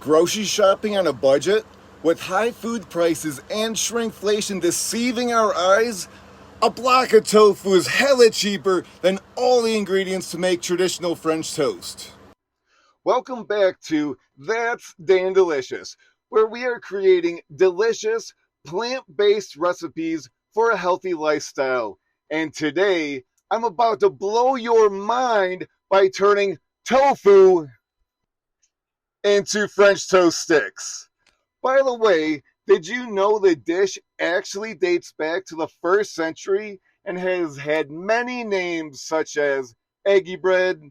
Grocery shopping on a budget? With high food prices and shrinkflation deceiving our eyes, a block of tofu is hella cheaper than all the ingredients to make traditional French toast. Welcome back to That's Dan Delicious, where we are creating delicious, plant-based recipes for a healthy lifestyle. And today, I'm about to blow your mind by turning tofu into French toast sticks. By the way, did you know the dish actually dates back to the 1st century and has had many names such as eggy bread,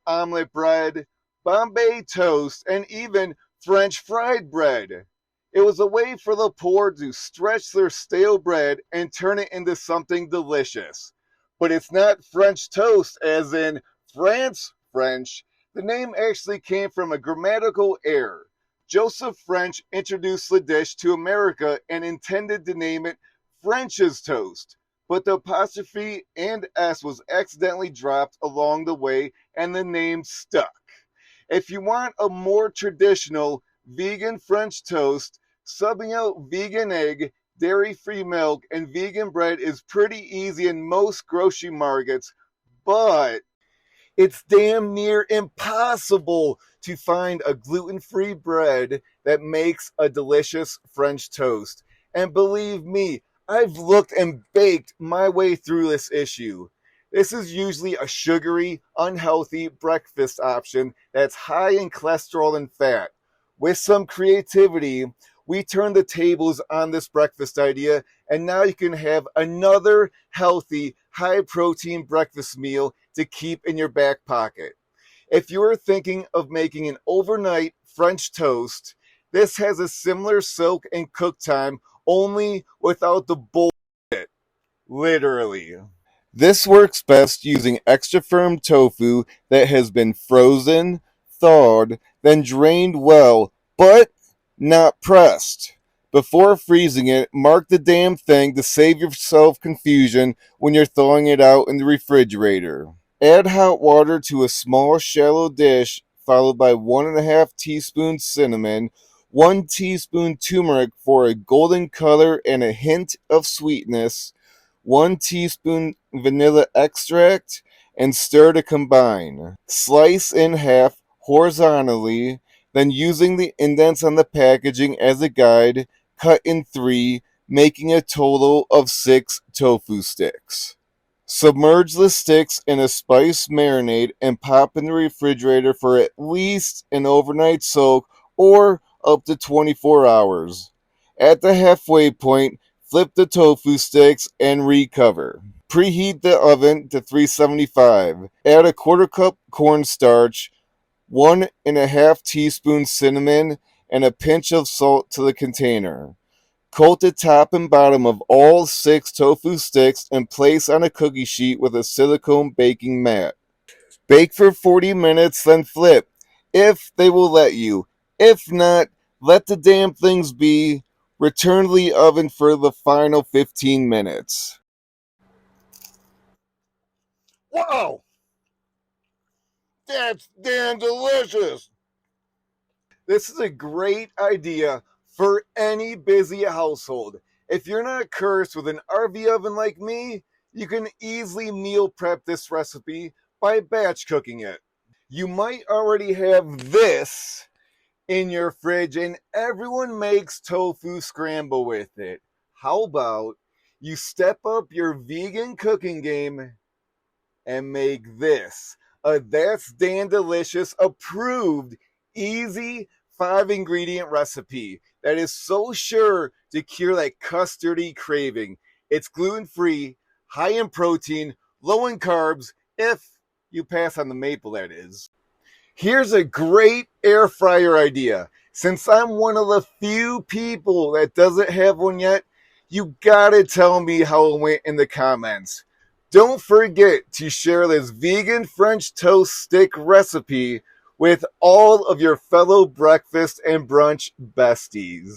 omelet bread, Bombay toast, and even French fried bread? It was a way for the poor to stretch their stale bread and turn it into something delicious. But it's not French toast as in France French. The name actually came from a grammatical error. Joseph French introduced the dish to America and intended to name it French's toast, but the apostrophe and S was accidentally dropped along the way and the name stuck. If you want a more traditional vegan French toast, subbing out vegan egg, dairy-free milk, and vegan bread is pretty easy in most grocery markets, but it's damn near impossible to find a gluten-free bread that makes a delicious French toast. And believe me, I've looked and baked my way through this issue. This is usually a sugary, unhealthy breakfast option that's high in cholesterol and fat. With some creativity, we turn the tables on this breakfast idea, and now you can have another healthy, high-protein breakfast meal to keep in your back pocket. If you're thinking of making an overnight French toast, this has a similar soak and cook time, only without the bullshit. Literally. This works best using extra firm tofu that has been frozen, thawed, then drained well, but not pressed. Before freezing it, mark the damn thing to save yourself confusion when you're thawing it out in the refrigerator. Add hot water to a small shallow dish, followed by 1.5 teaspoons cinnamon, 1 teaspoon turmeric for a golden color and a hint of sweetness, 1 teaspoon vanilla extract, and stir to combine. Slice in half horizontally, then using the indents on the packaging as a guide, cut in 3, making a total of 6 tofu sticks. Submerge the sticks in a spice marinade and pop in the refrigerator for at least an overnight soak or up to 24 hours. At the halfway point, flip the tofu sticks and recover. Preheat the oven to 375. Add a 1/4 cup cornstarch, 1.5 teaspoons cinnamon, and a pinch of salt to the container. Coat the top and bottom of all 6 tofu sticks and place on a cookie sheet with a silicone baking mat. Bake for 40 minutes, then flip, if they will let you. If not, let the damn things be. Return to the oven for the final 15 minutes. Wow! That's damn delicious! This is a great idea for any busy household. If you're not cursed with an RV oven like me, you can easily meal prep this recipe by batch cooking it. You might already have this in your fridge and everyone makes tofu scramble with it. How about you step up your vegan cooking game and make this a That's Dan Delicious approved, easy 5-ingredient recipe that is so sure to cure that custardy craving. It's gluten-free, high in protein, low in carbs, if you pass on the maple, that is. Here's a great air fryer idea. Since I'm one of the few people that doesn't have one yet, you gotta tell me how it went in the comments. Don't forget to share this vegan French toast stick recipe with all of your fellow breakfast and brunch besties.